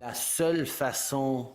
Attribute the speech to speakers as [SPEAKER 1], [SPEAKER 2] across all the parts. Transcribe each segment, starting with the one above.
[SPEAKER 1] La seule façon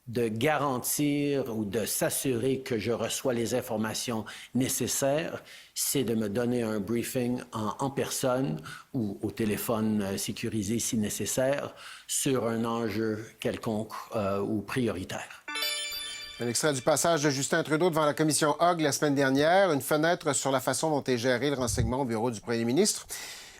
[SPEAKER 1] de garantir ou de s'assurer que je reçois les informations nécessaires, c'est de me donner un briefing en personne ou au téléphone sécurisé si nécessaire sur un enjeu quelconque ou prioritaire.
[SPEAKER 2] Un extrait du passage de Justin Trudeau devant la commission Hogg la semaine dernière, une fenêtre sur la façon dont est géré le renseignement au bureau du premier ministre.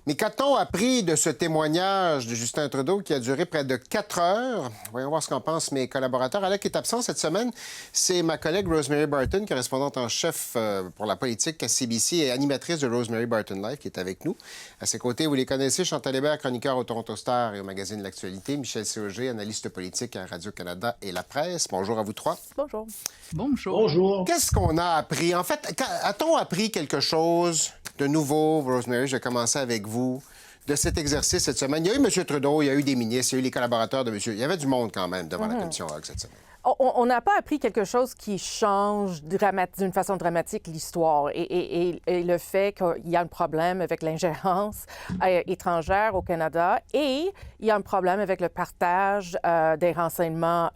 [SPEAKER 2] Mais qu'a-t-on appris de ce témoignage de Justin Trudeau qui a duré près de 4 heures? Voyons voir ce qu'en pensent mes collaborateurs. Elle qui est absent cette semaine, c'est ma collègue Rosemary Barton, correspondante en chef pour la politique à CBC et animatrice de Rosemary Barton Live, qui est avec nous. À ses côtés, vous les connaissez, Chantal Hébert, chroniqueur au Toronto Star et au magazine L'Actualité, Michel Séauger, analyste politique à Radio-Canada et La Presse. Bonjour à vous trois.
[SPEAKER 3] Bonjour.
[SPEAKER 4] Bonjour.
[SPEAKER 2] Bonjour. Qu'est-ce qu'on a appris? En fait, a-t-on appris quelque chose de nouveau, Rosemary? Je vais commencer avec vous, de cet exercice cette semaine. Il y a eu M. Trudeau, il y a eu des ministres, il y a eu les collaborateurs de M. Il y avait du monde quand même devant la commission Hogg cette semaine.
[SPEAKER 3] On n'a pas appris quelque chose qui change d'une façon dramatique l'histoire et le fait qu'il y a un problème avec l'ingérence étrangère au Canada et il y a un problème avec le partage des renseignements,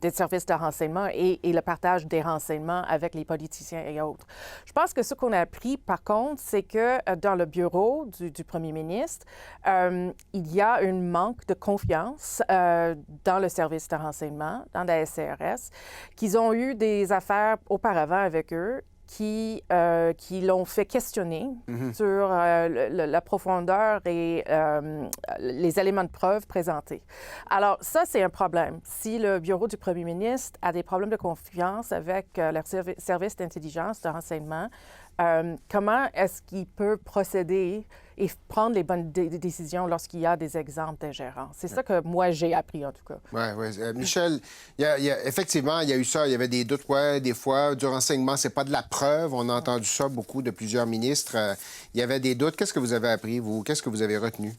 [SPEAKER 3] des services de renseignement et le partage des renseignements avec les politiciens et autres. Je pense que ce qu'on a appris, par contre, c'est que dans le bureau du premier ministre, il y a un manque de confiance dans le service de renseignement, dans la CRS, qu'ils ont eu des affaires auparavant avec eux qui l'ont fait questionner sur la profondeur et les éléments de preuve présentés. Alors, ça, c'est un problème. Si le bureau du premier ministre a des problèmes de confiance avec leur service d'intelligence, de renseignement, comment est-ce qu'il peut procéder et prendre les bonnes décisions lorsqu'il y a des exemples d'ingérence? C'est ça que moi, j'ai appris, en tout cas.
[SPEAKER 2] Oui. Michel, effectivement, il y a eu ça. Il y avait des doutes, des fois. Du renseignement, c'est pas de la preuve. On a entendu ça beaucoup de plusieurs ministres. Il y avait des doutes. Qu'est-ce que vous avez appris, vous? Qu'est-ce que vous avez retenu?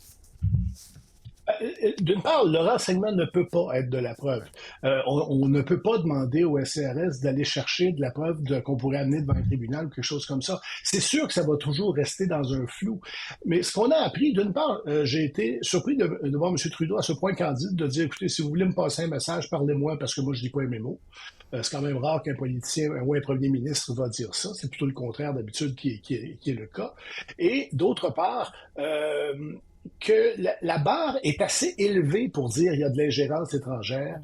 [SPEAKER 4] D'une part, le renseignement ne peut pas être de la preuve. On ne peut pas demander au SCRS d'aller chercher de la preuve qu'on pourrait amener devant un tribunal ou quelque chose comme ça. C'est sûr que ça va toujours rester dans un flou. Mais ce qu'on a appris, d'une part, j'ai été surpris de voir M. Trudeau à ce point candide de dire, écoutez, si vous voulez me passer un message, parlez-moi parce que moi, je dis pas mes mots. C'est quand même rare qu'un politicien ou un premier ministre va dire ça. C'est plutôt le contraire d'habitude qui est le cas. Et d'autre part, que la barre est assez élevée pour dire qu'il y a de l'ingérence étrangère,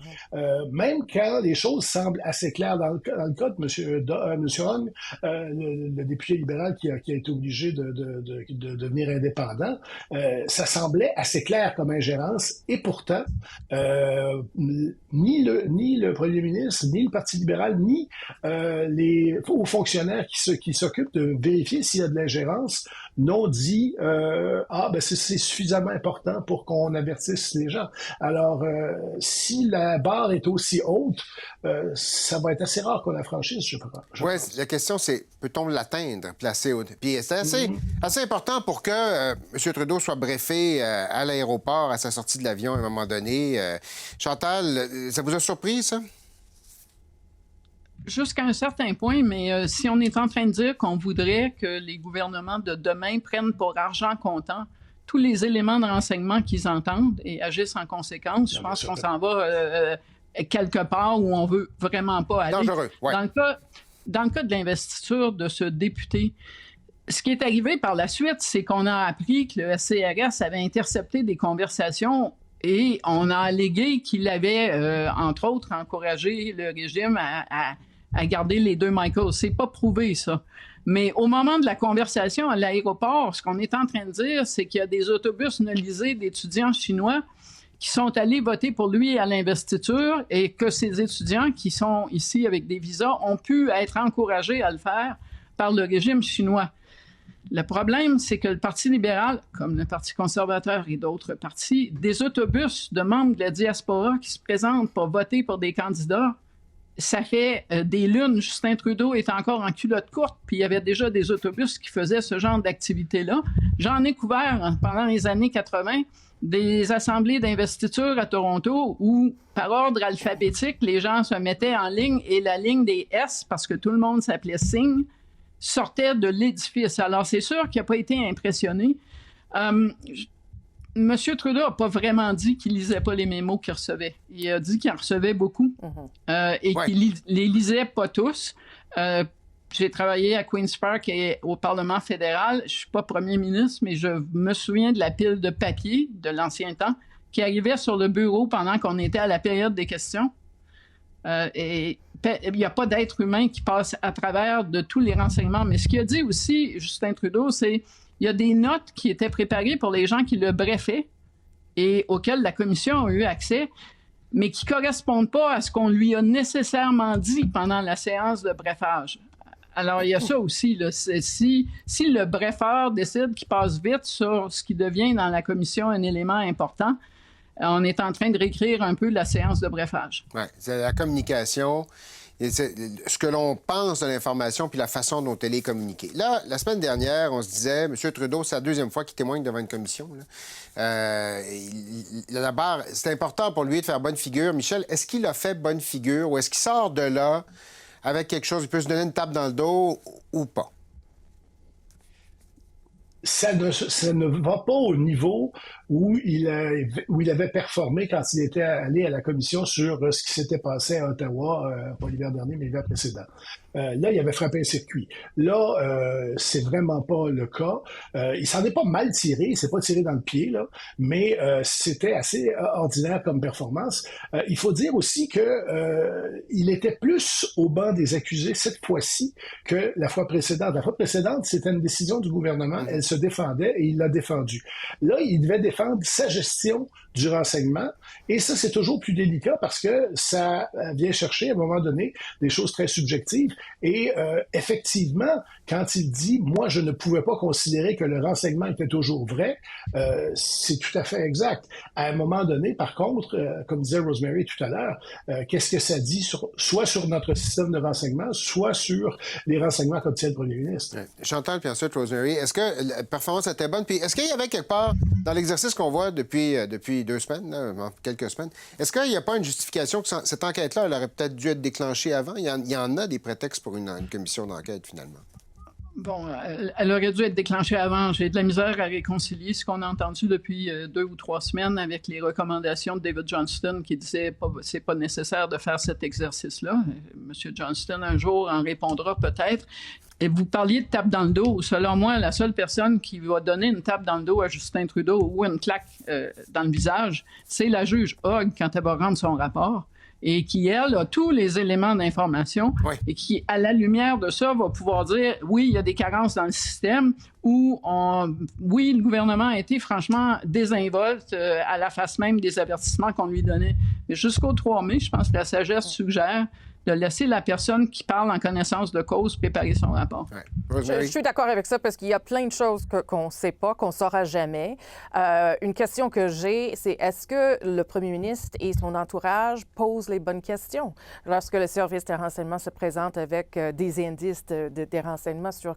[SPEAKER 4] même quand les choses semblent assez claires. Dans le cas de M. Hogg, le député libéral qui a été obligé de devenir indépendant, ça semblait assez clair comme ingérence, et pourtant, ni le premier ministre, ni le Parti libéral, ni les hauts fonctionnaires qui s'occupent de vérifier s'il y a de l'ingérence n'ont dit c'est suffisamment important pour qu'on avertisse les gens. Alors, si la barre est aussi haute, ça va être assez rare qu'on la franchisse, je crois.
[SPEAKER 2] Oui, la question, c'est peut-on l'atteindre, placer au... Puis c'est assez important pour que M. Trudeau soit briefé à l'aéroport, à sa sortie de l'avion à un moment donné. Chantal, ça vous a surpris, ça?
[SPEAKER 5] Jusqu'à un certain point, mais si on est en train de dire qu'on voudrait que les gouvernements de demain prennent pour argent comptant tous les éléments de renseignement qu'ils entendent et agissent en conséquence, je pense qu'on s'en va quelque part où on veut vraiment pas aller.
[SPEAKER 2] Dangereux, ouais.
[SPEAKER 5] Dans le cas de l'investiture de ce député, ce qui est arrivé par la suite, c'est qu'on a appris que le SCRS avait intercepté des conversations et on a allégué qu'il avait, entre autres, encouragé le régime à garder les deux Michael. C'est pas prouvé, ça. Mais au moment de la conversation à l'aéroport, ce qu'on est en train de dire, c'est qu'il y a des autobus nolisés d'étudiants chinois qui sont allés voter pour lui à l'investiture et que ces étudiants qui sont ici avec des visas ont pu être encouragés à le faire par le régime chinois. Le problème, c'est que le Parti libéral, comme le Parti conservateur et d'autres partis, des autobus de membres de la diaspora qui se présentent pour voter pour des candidats, ça fait des lunes. Justin Trudeau est encore en culotte courte, puis il y avait déjà des autobus qui faisaient ce genre d'activité-là. J'en ai couvert pendant les années 80 des assemblées d'investiture à Toronto où, par ordre alphabétique, les gens se mettaient en ligne et la ligne des S, parce que tout le monde s'appelait Singh, sortait de l'édifice. Alors, c'est sûr qu'il n'a pas été impressionné. M. Trudeau n'a pas vraiment dit qu'il lisait pas les mémos qu'il recevait. Il a dit qu'il en recevait beaucoup et qu'il les lisait pas tous. J'ai travaillé à Queen's Park et au Parlement fédéral. Je suis pas premier ministre, mais je me souviens de la pile de papier de l'ancien temps qui arrivait sur le bureau pendant qu'on était à la période des questions. Et il n'y a pas d'être humain qui passe à travers de tous les renseignements. Mais ce qu'il a dit aussi, Justin Trudeau, c'est il y a des notes qui étaient préparées pour les gens qui le briefaient et auxquelles la commission a eu accès, mais qui ne correspondent pas à ce qu'on lui a nécessairement dit pendant la séance de briefage. Alors, il y a ça aussi. Là. Si le briefeur décide qu'il passe vite sur ce qui devient dans la commission un élément important, on est en train de réécrire un peu la séance de briefage.
[SPEAKER 2] Oui, c'est la communication, et ce que l'on pense de l'information puis la façon dont elle est communiquée. Là, la semaine dernière, on se disait, M. Trudeau, c'est la deuxième fois qu'il témoigne devant une commission. La barre, c'est important pour lui de faire bonne figure. Michel, est-ce qu'il a fait bonne figure ou est-ce qu'il sort de là avec quelque chose, il peut se donner une tape dans le dos ou pas?
[SPEAKER 4] Ça ne va pas au niveau où il avait performé quand il était allé à la commission sur ce qui s'était passé à Ottawa, pas l'hiver dernier, mais l'hiver précédent. Là, il avait frappé un circuit. Là, c'est vraiment pas le cas. Il s'en est pas mal tiré, il s'est pas tiré dans le pied, là, mais c'était assez ordinaire comme performance. Il faut dire aussi que il était plus au banc des accusés cette fois-ci que la fois précédente. La fois précédente, c'était une décision du gouvernement, elle se défendait et il l'a défendue. Là, il devait défendre sa gestion du renseignement et ça, c'est toujours plus délicat parce que ça vient chercher à un moment donné des choses très subjectives. Et effectivement, quand il dit « moi, je ne pouvais pas considérer que le renseignement était toujours vrai », c'est tout à fait exact. À un moment donné, par contre, comme disait Rosemary tout à l'heure, qu'est-ce que ça dit soit sur notre système de renseignement, soit sur les renseignements qu'obtient le premier ministre?
[SPEAKER 2] Ouais. Chantal, puis ensuite Rosemary, est-ce que la performance était bonne? Puis est-ce qu'il y avait quelque part, dans l'exercice qu'on voit depuis 2 semaines, là, quelques semaines, est-ce qu'il n'y a pas une justification que cette enquête-là, elle aurait peut-être dû être déclenchée avant? Il y en a des prétextes pour une commission d'enquête, finalement.
[SPEAKER 5] Bon, elle aurait dû être déclenchée avant. J'ai de la misère à réconcilier ce qu'on a entendu depuis 2 ou 3 semaines avec les recommandations de David Johnston qui disait c'est pas nécessaire de faire cet exercice-là. M. Johnston, un jour, en répondra peut-être. Et vous parliez de tape dans le dos. Selon moi, la seule personne qui va donner une tape dans le dos à Justin Trudeau ou une claque dans le visage, c'est la juge Hogg quand elle va rendre son rapport. Et qui, elle, a tous les éléments d'information et qui, à la lumière de ça, va pouvoir dire, oui, il y a des carences dans le système où, oui, le gouvernement a été franchement désinvolte à la face même des avertissements qu'on lui donnait. Mais jusqu'au 3 mai, je pense que la sagesse suggère de laisser la personne qui parle en connaissance de cause préparer son rapport.
[SPEAKER 3] Je suis d'accord avec ça parce qu'il y a plein de choses qu'on ne sait pas, qu'on ne saura jamais. Une question que j'ai, c'est est-ce que le premier ministre et son entourage posent les bonnes questions? Lorsque le service de renseignement se présente avec des indices des renseignements sur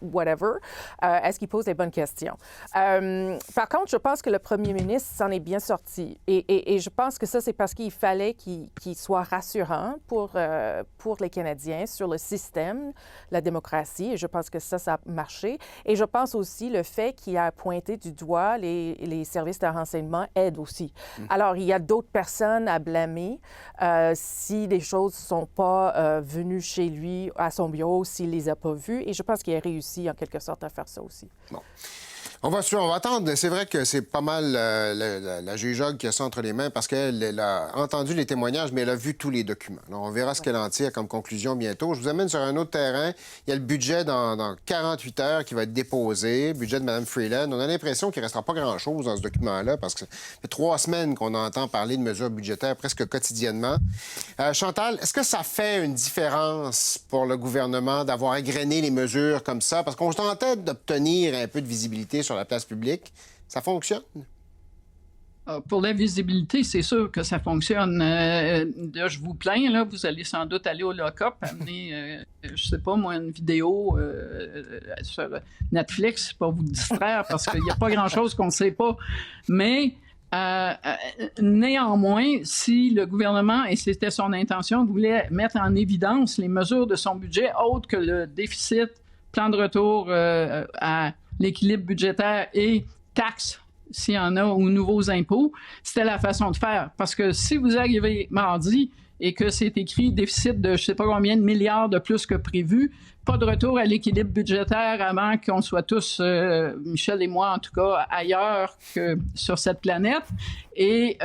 [SPEAKER 3] whatever, est-ce qu'il pose les bonnes questions? Par contre, je pense que le premier ministre s'en est bien sorti. Et je pense que ça, c'est parce qu'il fallait qu'il soit rassurant pour les Canadiens sur le système, la démocratie. Et je pense que ça a marché. Et je pense aussi le fait qu'il a pointé du doigt les services de renseignement aide aussi. Alors, il y a d'autres personnes à blâmer si les choses ne sont pas venues chez lui, à son bureau, s'il ne les a pas vues. Et je pense qu'il a réussi, en quelque sorte, à faire ça aussi.
[SPEAKER 2] Bon. On va attendre. C'est vrai que c'est pas mal la juge Hogg qui a ça entre les mains parce qu'elle a entendu les témoignages, mais elle a vu tous les documents. Alors, on verra ce qu'elle en tire comme conclusion bientôt. Je vous amène sur un autre terrain. Il y a le budget dans 48 heures qui va être déposé, budget de Mme Freeland. On a l'impression qu'il ne restera pas grand-chose dans ce document-là parce que ça fait 3 semaines qu'on entend parler de mesures budgétaires presque quotidiennement. Chantal, est-ce que ça fait une différence pour le gouvernement d'avoir égrené les mesures comme ça? Parce qu'on tentait d'obtenir un peu de visibilité sur la place publique. Ça fonctionne?
[SPEAKER 5] Pour la visibilité, c'est sûr que ça fonctionne. Là, je vous plains, là, vous allez sans doute aller au lock-up, amener, je sais pas moi, une vidéo sur Netflix pour vous distraire parce qu'il n'y a pas grand-chose qu'on ne sait pas. Mais néanmoins, si le gouvernement, et c'était son intention, voulait mettre en évidence les mesures de son budget autres que le déficit, plan de retour à l'équilibre budgétaire et taxes s'il y en a, aux nouveaux impôts, c'était la façon de faire. Parce que si vous arrivez mardi et que c'est écrit déficit de je ne sais pas combien de milliards de plus que prévu, pas de retour à l'équilibre budgétaire avant qu'on soit tous, Michel et moi en tout cas, ailleurs que sur cette planète, et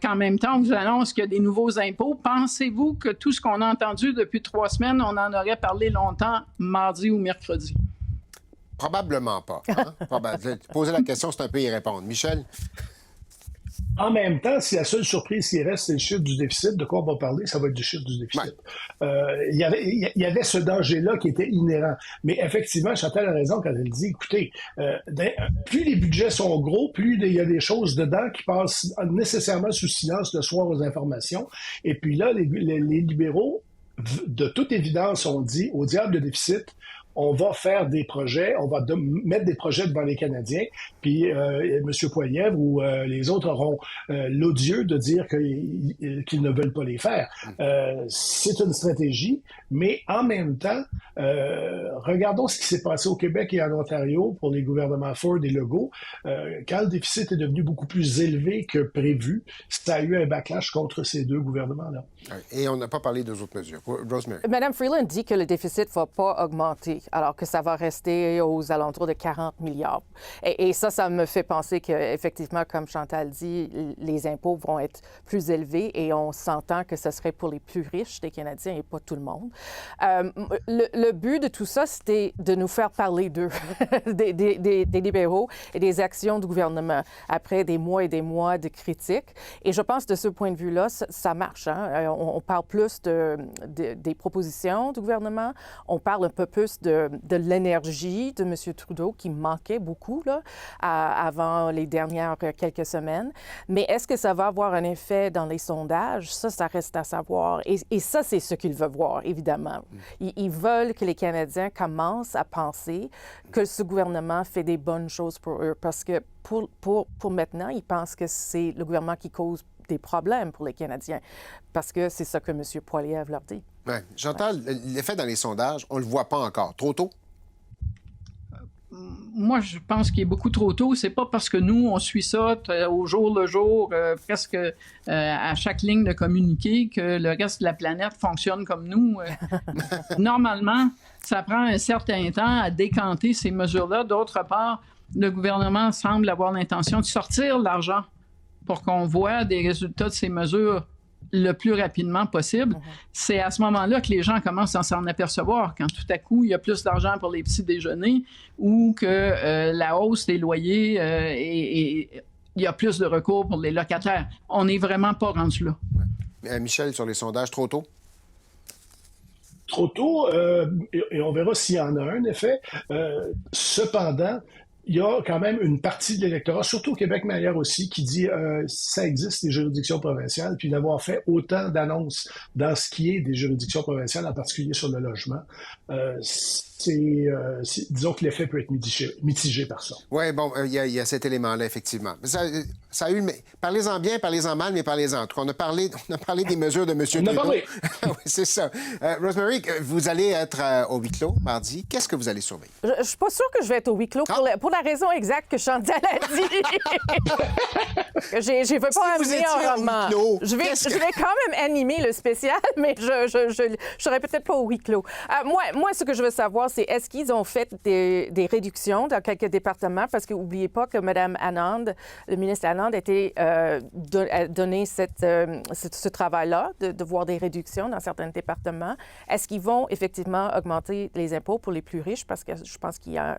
[SPEAKER 5] qu'en même temps on vous annonce qu'il y a des nouveaux impôts, pensez-vous que tout ce qu'on a entendu depuis 3 semaines, on en aurait parlé longtemps mardi ou mercredi?
[SPEAKER 2] Probablement pas. Hein? Poser la question, c'est un peu y répondre. Michel?
[SPEAKER 4] En même temps, si la seule surprise qui reste, c'est le chiffre du déficit, de quoi on va parler, ça va être du chiffre du déficit. Il y avait ce danger-là qui était inhérent. Mais effectivement, Chantal a raison quand elle dit, écoutez, plus les budgets sont gros, plus il y a des choses dedans qui passent nécessairement sous silence le soir aux informations. Et puis là, les libéraux, de toute évidence, ont dit, au diable le déficit, on va faire des projets, on va mettre des projets devant les Canadiens, puis M. Poilievre ou les autres auront l'odieux de dire qu'ils ne veulent pas les faire. C'est une stratégie, mais en même temps, regardons ce qui s'est passé au Québec et en Ontario pour les gouvernements Ford et Legault. Quand le déficit est devenu beaucoup plus élevé que prévu, ça a eu un backlash contre ces deux gouvernements-là.
[SPEAKER 2] Et on n'a pas parlé des autres mesures. Rosemary.
[SPEAKER 3] Mme Freeland dit que le déficit ne va pas augmenter, alors que ça va rester aux alentours de 40 milliards. Et ça me fait penser qu'effectivement, comme Chantal dit, les impôts vont être plus élevés et on s'entend que ce serait pour les plus riches des Canadiens et pas tout le monde. Le but de tout ça, c'était de nous faire parler d'eux, des libéraux et des actions du gouvernement, après des mois et des mois de critiques. Et je pense de ce point de vue-là, ça marche. Hein? On parle plus des propositions du gouvernement, on parle un peu plus de l'énergie de M. Trudeau qui manquait beaucoup là, avant les dernières quelques semaines. Mais est-ce que ça va avoir un effet dans les sondages? Ça reste à savoir. Et ça, c'est ce qu'ils veulent voir, évidemment. Ils veulent que les Canadiens commencent à penser que ce gouvernement fait des bonnes choses pour eux. Parce que pour maintenant, ils pensent que c'est le gouvernement qui cause des problèmes pour les Canadiens, parce que c'est ça que M. Poilievre leur dit.
[SPEAKER 2] Ouais. Chantal, l'effet dans les sondages, on ne le voit pas encore. Trop tôt?
[SPEAKER 5] Moi, je pense qu'il est beaucoup trop tôt. C'est pas parce que nous, on suit ça au jour le jour, presque à chaque ligne de communiqué, que le reste de la planète fonctionne comme nous. Normalement, ça prend un certain temps à décanter ces mesures-là. D'autre part, le gouvernement semble avoir l'intention de sortir l'argent pour qu'on voit des résultats de ces mesures le plus rapidement possible. C'est à ce moment-là que les gens commencent à s'en apercevoir, quand tout à coup, il y a plus d'argent pour les petits déjeuners ou que la hausse des loyers et il y a plus de recours pour les locataires. On n'est vraiment pas rendu là.
[SPEAKER 2] Michel, sur les sondages, trop tôt?
[SPEAKER 4] Trop tôt, et on verra s'il y en a un effet. Cependant, il y a quand même une partie de l'électorat, surtout au Québec, mais ailleurs aussi, qui dit ça existe des juridictions provinciales, puis d'avoir fait autant d'annonces dans ce qui est des juridictions provinciales, en particulier sur le logement, disons que l'effet peut être mitigé par ça.
[SPEAKER 2] Oui, bon, il y a cet élément-là, effectivement. Ça a eu, mais parlez-en bien, parlez-en mal, mais parlez-en. On a parlé des mesures de M. Trudeau.
[SPEAKER 4] On a parlé.
[SPEAKER 2] Oui, c'est ça. Rosemary, vous allez être au huis clos mardi. Qu'est-ce que vous allez surveiller?
[SPEAKER 3] Je ne suis pas sûre que je vais être au huis clos pour la raison exacte que Chantal a dit. Je ne veux pas amener un roman. Je vais quand même animer le spécial, mais je serai peut-être pas au huis clos. Moi, ce que je veux savoir, c'est est-ce qu'ils ont fait des réductions dans quelques départements? Parce que n'oubliez pas que Mme Anand, le ministre Anand, a donné ce travail-là de voir des réductions dans certains départements. Est-ce qu'ils vont effectivement augmenter les impôts pour les plus riches? Parce que je pense qu'il y a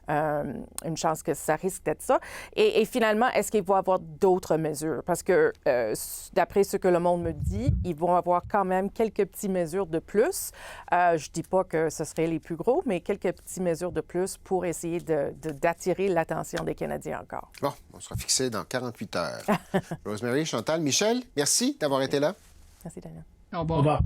[SPEAKER 3] une chance que ça risque d'être ça. Et finalement, est-ce qu'ils vont avoir d'autres mesures? Parce que d'après ce que le monde me dit, ils vont avoir quand même quelques petites mesures de plus. Je ne dis pas que ce serait les plus gros, mais quelques petites mesures de plus pour essayer d'attirer l'attention des Canadiens encore.
[SPEAKER 2] Bon, on sera fixé dans 48 heures. Rosemary, Chantal, Michel, merci d'avoir été là.
[SPEAKER 3] Merci, Daniel.
[SPEAKER 5] Au revoir.